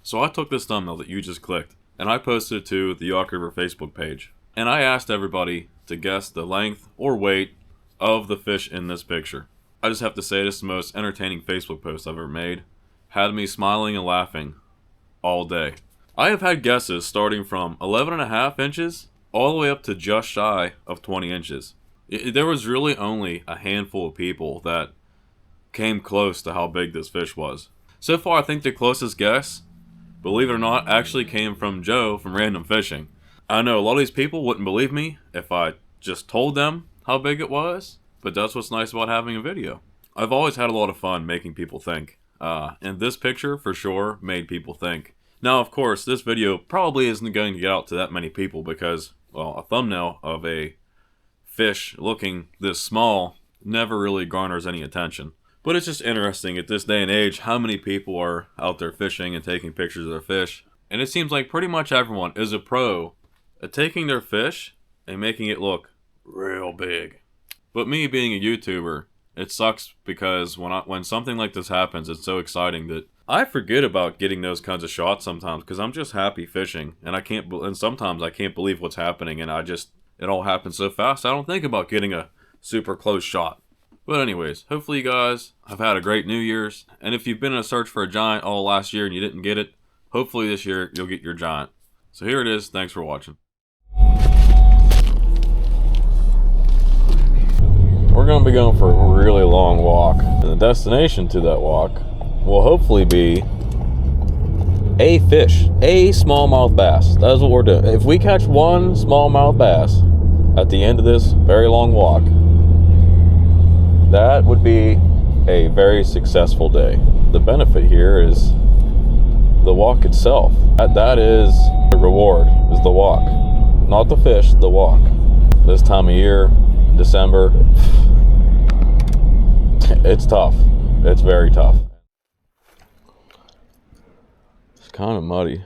So I took this thumbnail that you just clicked, and I posted it to the York River Facebook page. And I asked everybody to guess the length or weight of the fish in this picture. I just have to say, this is the most entertaining Facebook post I've ever made. Had me smiling and laughing all day. I have had guesses starting from 11.5 inches all the way up to just shy of 20 inches. There was really only a handful of people that came close to how big this fish was. So far, I think the closest guess, believe it or not, actually came from Joe from Random Fishing. I know a lot of these people wouldn't believe me if I just told them how big it was, but that's what's nice about having a video. I've always had a lot of fun making people think, and this picture for sure made people think. Now, of course, this video probably isn't going to get out to that many people because, well, a thumbnail of a fish looking this small never really garners any attention. But it's just interesting at this day and age how many people are out there fishing and taking pictures of their fish. And it seems like pretty much everyone is a pro at taking their fish and making it look real big. But me being a YouTuber, it sucks because when something like this happens, it's so exciting that I forget about getting those kinds of shots sometimes because I'm just happy fishing and sometimes I can't believe what's happening and it all happens so fast I don't think about getting a super close shot. But anyways, hopefully you guys have had a great New Year's, and if you've been in a search for a giant all last year and you didn't get it, hopefully this year you'll get your giant. So here it is. Thanks for watching. We're going to be going for a really long walk. And the destination to that walk will hopefully be a fish, a smallmouth bass. That's what we're doing. If we catch one smallmouth bass at the end of this very long walk, that would be a very successful day. The benefit here is the walk itself. That is the reward, is the walk. Not the fish, the walk. This time of year, December, it's tough. It's very tough. It's kind of muddy.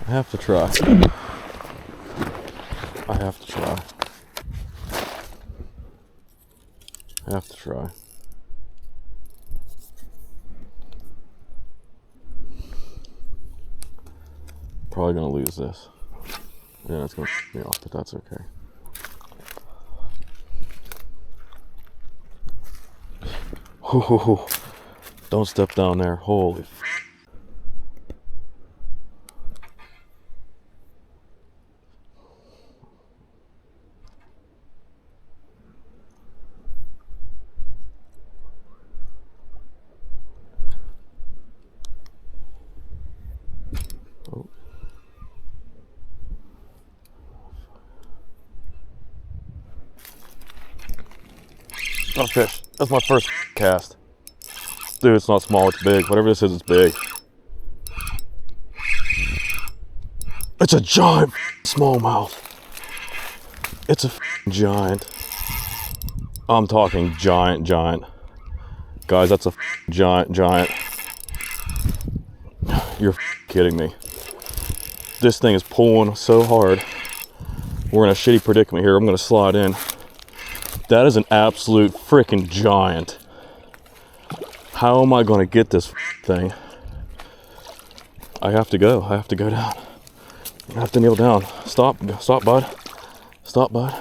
I have to try. I have to try. Probably gonna lose this. Yeah, it's gonna piss me off, but that's okay. Don't step down there. Holy f. Oh, fish. That's my first cast. Dude, it's not small, it's big. Whatever this is, it's big. It's a giant smallmouth. It's a giant. I'm talking giant. Guys, that's a giant. You're kidding me. This thing is pulling so hard. We're in a shitty predicament here. I'm gonna slide in. That is an absolute freaking giant. How am I gonna get this thing? I have to go down. I have to kneel down. Stop, bud. Stop, bud.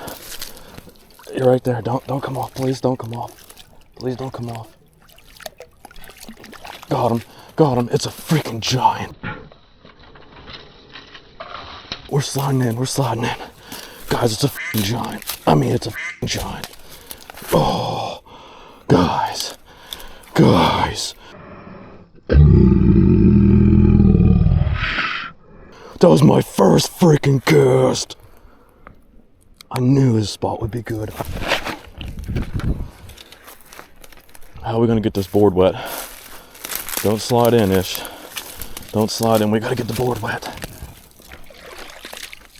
You're right there. Don't come off. Please don't come off. Please don't come off. Got him. It's a freaking giant. We're sliding in. Guys, it's a freaking giant. I mean, it's a freaking giant. Oh, guys. That was my first freaking cast. I knew this spot would be good. How are we gonna get this board wet? Don't slide in, Ish. Don't slide in. We gotta get the board wet.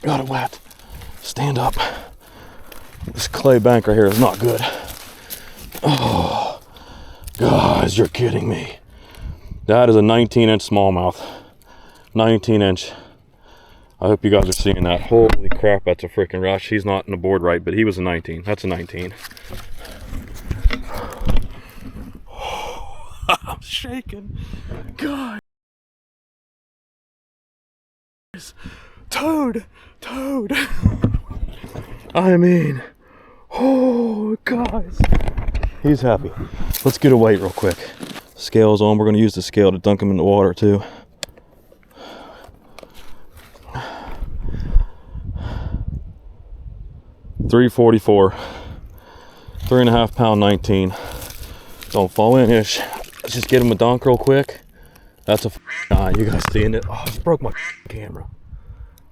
Got it wet. Stand up. This clay bank right here is not good. Oh, guys, you're kidding me. That is a 19-inch smallmouth. 19-inch. I hope you guys are seeing that. Holy crap, that's a freaking rush. He's not in the board right, but he was a 19. That's a 19. shaking. God. Toad. I mean, oh, guys. He's happy. Let's get a weight real quick. Scale's on. We're going to use the scale to dunk him in the water, too. $344. 3.5 pound 19. Don't fall in ish. Let's just get him a dunk real quick. That's a giant. You guys seeing it? Oh, I just broke my camera.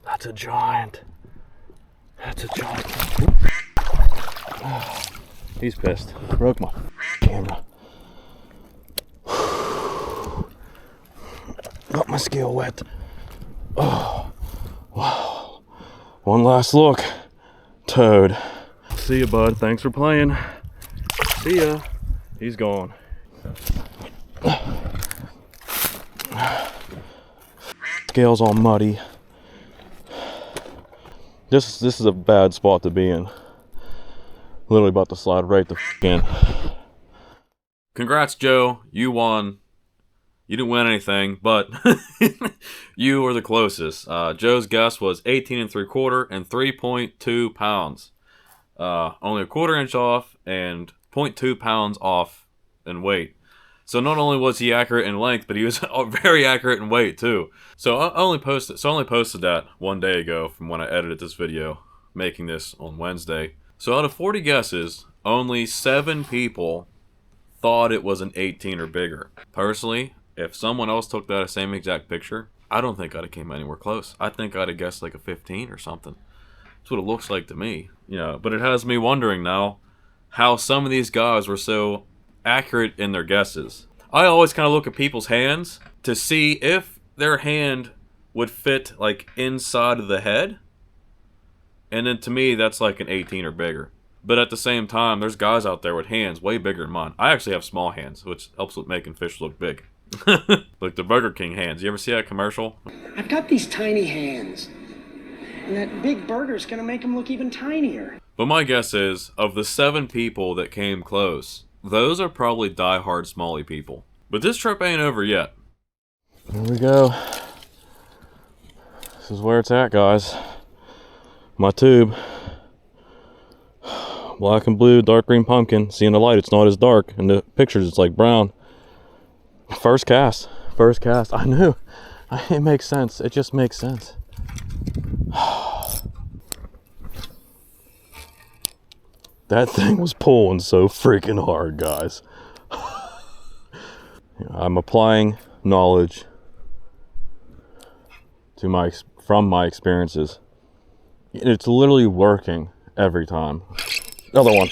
That's a giant. That's a giant. Oh, he's pissed. Broke my camera. Got my scale wet. Oh, wow. One last look. Toad. See ya, bud. Thanks for playing. See ya. He's gone. Scale's all muddy. This is a bad spot to be in. Literally about to slide right the in. Congrats, Joe. You won. You didn't win anything, but you were the closest. Joe's guess was 18 3/4 and 3.2 pounds. Only a 1/4 inch off and 0.2 pounds off in weight. So not only was he accurate in length, but he was very accurate in weight too. So I only posted that one day ago from when I edited this video, making this on Wednesday. So out of 40 guesses, only 7 people thought it was an 18 or bigger. Personally, if someone else took that same exact picture, I don't think I'd have came anywhere close. I think I'd have guessed like a 15 or something. That's what it looks like to me. But it has me wondering now how some of these guys were so accurate in their guesses. I always kind of look at people's hands to see if their hand would fit like inside of the head. And then to me, that's like an 18 or bigger. But at the same time, there's guys out there with hands way bigger than mine. I actually have small hands, which helps with making fish look big. Like the Burger King hands. You ever see that commercial? I've got these tiny hands. And that big burger's gonna make them look even tinier. But my guess is, of the 7 people that came close, those are probably die-hard Smalley people. But this trip ain't over yet. Here we go. This is where it's at, guys. My tube. Black and blue, dark green pumpkin. See in the light, it's not as dark. In the pictures, it's like brown. First cast. I knew. It makes sense. It just makes sense. That thing was pulling so freaking hard, guys. I'm applying knowledge to from my experiences. It's literally working every time. Another one.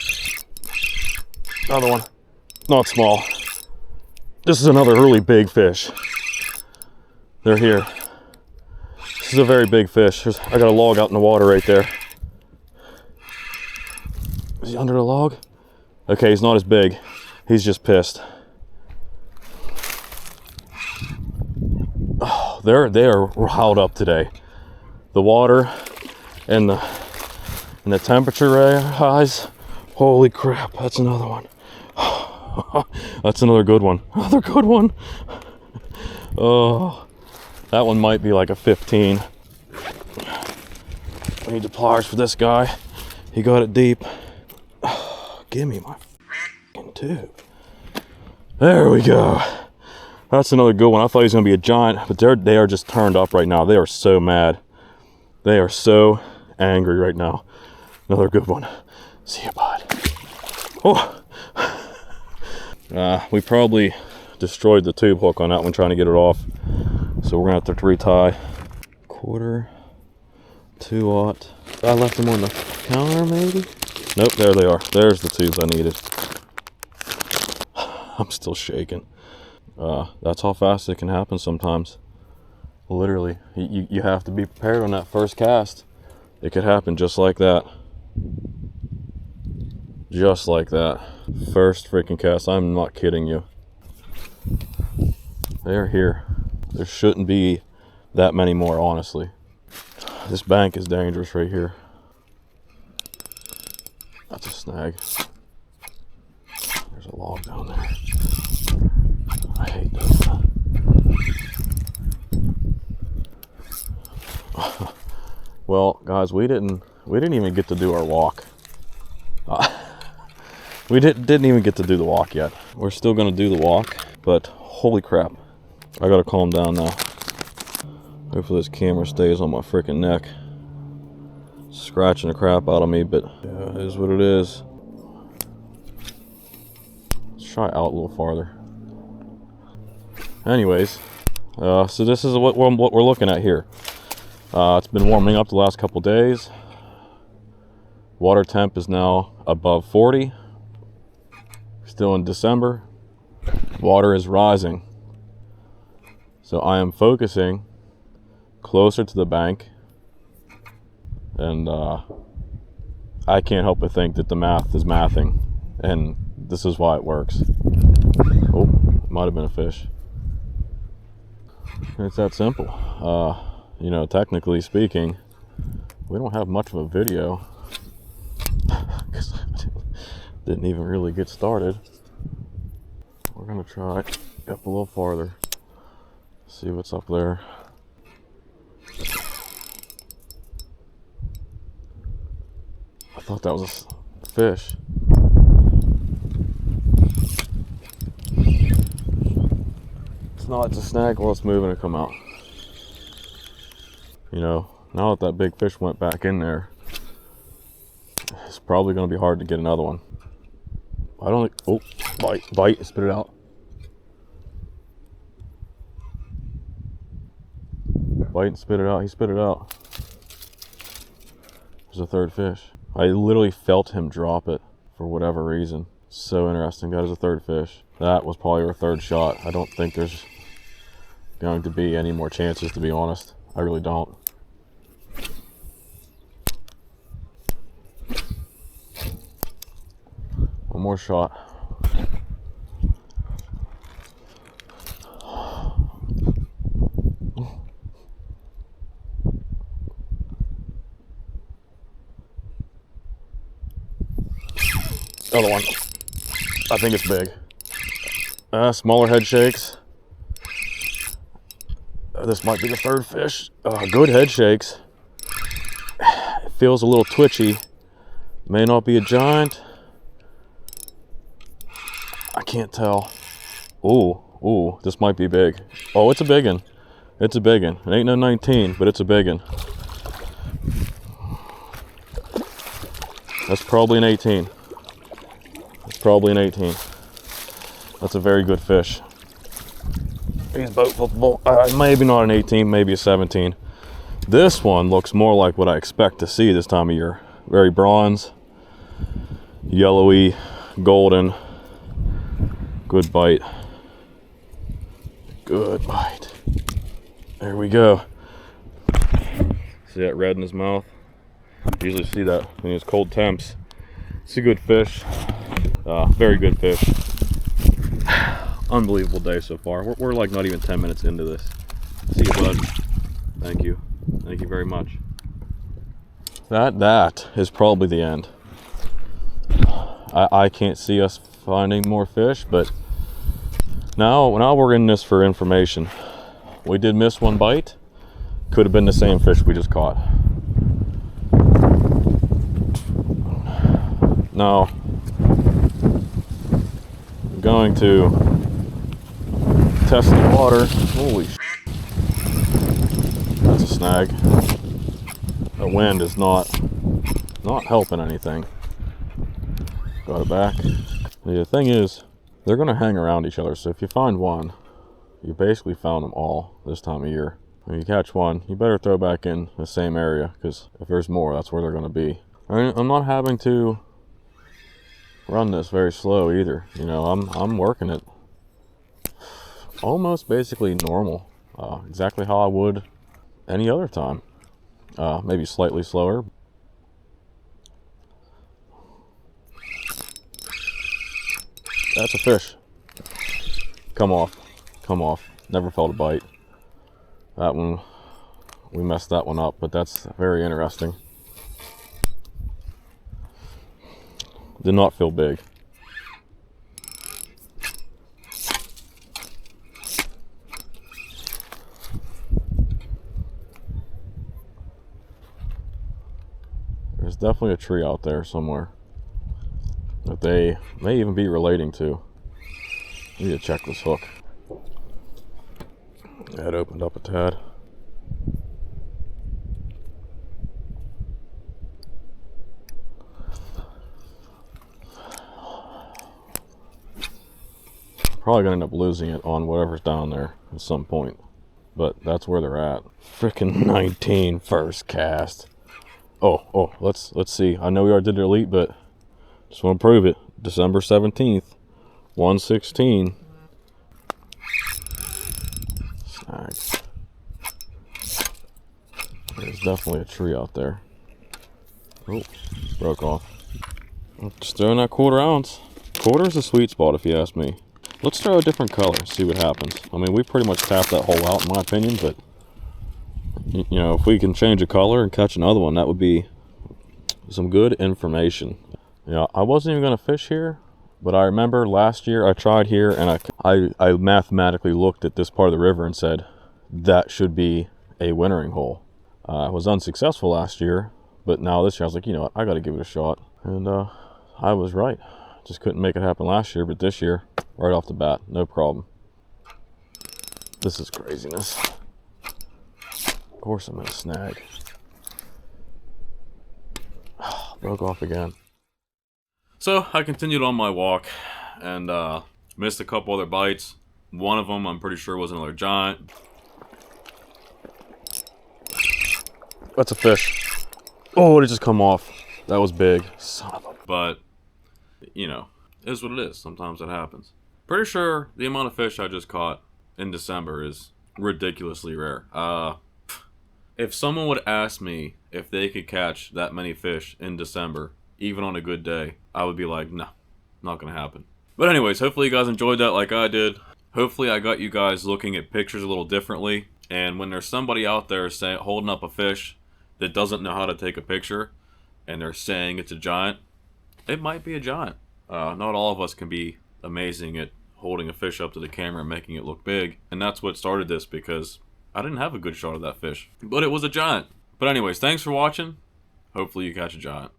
Not small. This is another really big fish. They're here. This is a very big fish. I got a log out in the water right there. Is he under the log? Okay, he's not as big. He's just pissed. Oh, they are riled up today. The water and the temperature rise. Holy crap, that's another one. That's another good one. Another good one. Oh, that one might be like a 15. I need the pliers for this guy. He got it deep. Oh, give me my f***ing tube. There we go. That's another good one. I thought he was going to be a giant, but they are just turned up right now. They are so mad. They are so angry right now. Another good one. See you, bud. Oh. We probably destroyed the tube hook on that one trying to get it off. So we're going to have to retie. 1/4, 2/0. I left them on the counter maybe? Nope, there they are. There's the tubes I needed. I'm still shaking. That's how fast it can happen sometimes. Literally, you have to be prepared on that first cast. It could happen just like that. Just like that. First freaking cast. I'm not kidding you. They're here. There shouldn't be that many more, honestly. This bank is dangerous right here. That's a snag. There's a log down there. I hate Well, guys, we didn't even get to do our walk. We didn't even get to do the walk yet. We're still gonna do the walk, but holy crap, I gotta calm down now. Hopefully this camera stays on my freaking neck. Scratching the crap out of me, but yeah, it is what it is. Let's try out a little farther. Anyways, so this is what we're looking at here. It's been warming up the last couple days. Water temp is now above 40. Still in December. Water is rising. So I am focusing closer to the bank. And I can't help but think that the math is mathing. And this is why it works. Oh, might have been a fish. It's that simple. You know, technically speaking, we don't have much of a video because I didn't even really get started. We're gonna try up a little farther, see what's up there. I thought that was a fish. It's not, it's a snag while it's moving to come out. You know, now that that big fish went back in there, it's probably going to be hard to get another one. I don't think, oh, bite, spit it out. Bite and spit it out, he spit it out. There's a third fish. I literally felt him drop it for whatever reason. So interesting, that is a third fish. That was probably our third shot. I don't think there's going to be any more chances, to be honest. I really don't. One more shot. Another one. I think it's big. Smaller head shakes. This might be the third fish. Good head shakes. It feels a little twitchy. May not be a giant. I can't tell. Ooh, this might be big. Oh, it's a big one. It's a big one. It ain't no 19, but it's a big one. That's probably an 18. That's probably an 18. That's a very good fish. He's about, maybe not an 18, maybe a 17. This one looks more like what I expect to see this time of year. Very bronze, yellowy, golden. Good bite. Good bite. There we go. See that red in his mouth? You usually see that when it's cold temps. It's a good fish. Very good fish. Unbelievable day so far. We're like not even 10 minutes into this. See you, bud. Thank you. Thank you very much. That is probably the end. I can't see us finding more fish, but now we're in this for information. We did miss one bite. Could have been the same fish we just caught. Now, I'm going to test the water. Holy sh**. That's a snag. The wind is not helping anything. Got it back. The thing is, they're going to hang around each other. So if you find one, you basically found them all this time of year. When you catch one, you better throw back in the same area, because if there's more, that's where they're going to be. I'm not having to run this very slow either. You know, I'm working it almost basically normal, exactly how I would any other time. Maybe slightly slower. That's a fish. Come off. Come off. Never felt a bite. That one, we messed that one up, but that's very interesting. Did not feel big. There's definitely a tree out there somewhere that they may even be relating to. Need to check this hook. Yeah, it opened up a tad. Probably gonna end up losing it on whatever's down there at some point, but that's where they're at. Freaking 19 first cast. Oh, let's see. I know we already did the elite, but just want to prove it. December 17th, 116. Snag. There's definitely a tree out there. Oh, broke off. Just throwing that 1/4 ounce. 1/4's a sweet spot if you ask me. Let's throw a different color, see what happens. I mean, we pretty much tapped that hole out in my opinion, but you know, if we can change a color and catch another one, that would be some good information. You know, I wasn't even gonna fish here, but I remember last year I tried here and I mathematically looked at this part of the river and said, that should be a wintering hole. I was unsuccessful last year, but now this year I was like, you know what, I gotta give it a shot. And I was right. Just couldn't make it happen last year, but this year, right off the bat, no problem. This is craziness. Of course I'm gonna snag. Broke off again. So I continued on my walk and missed a couple other bites. One of them I'm pretty sure was another giant. That's a fish. Oh, it just come off. That was big. Son of a... But, you know, it is what it is. Sometimes it happens. Pretty sure the amount of fish I just caught in December is ridiculously rare. If someone would ask me if they could catch that many fish in December, even on a good day, I would be like, no, not gonna happen. But anyways, hopefully you guys enjoyed that like I did. Hopefully I got you guys looking at pictures a little differently. And when there's somebody out there holding up a fish that doesn't know how to take a picture, and they're saying it's a giant, it might be a giant. Not all of us can be amazing at holding a fish up to the camera and making it look big. And that's what started this, because I didn't have a good shot of that fish. But it was a giant. But anyways, thanks for watching. Hopefully you catch a giant.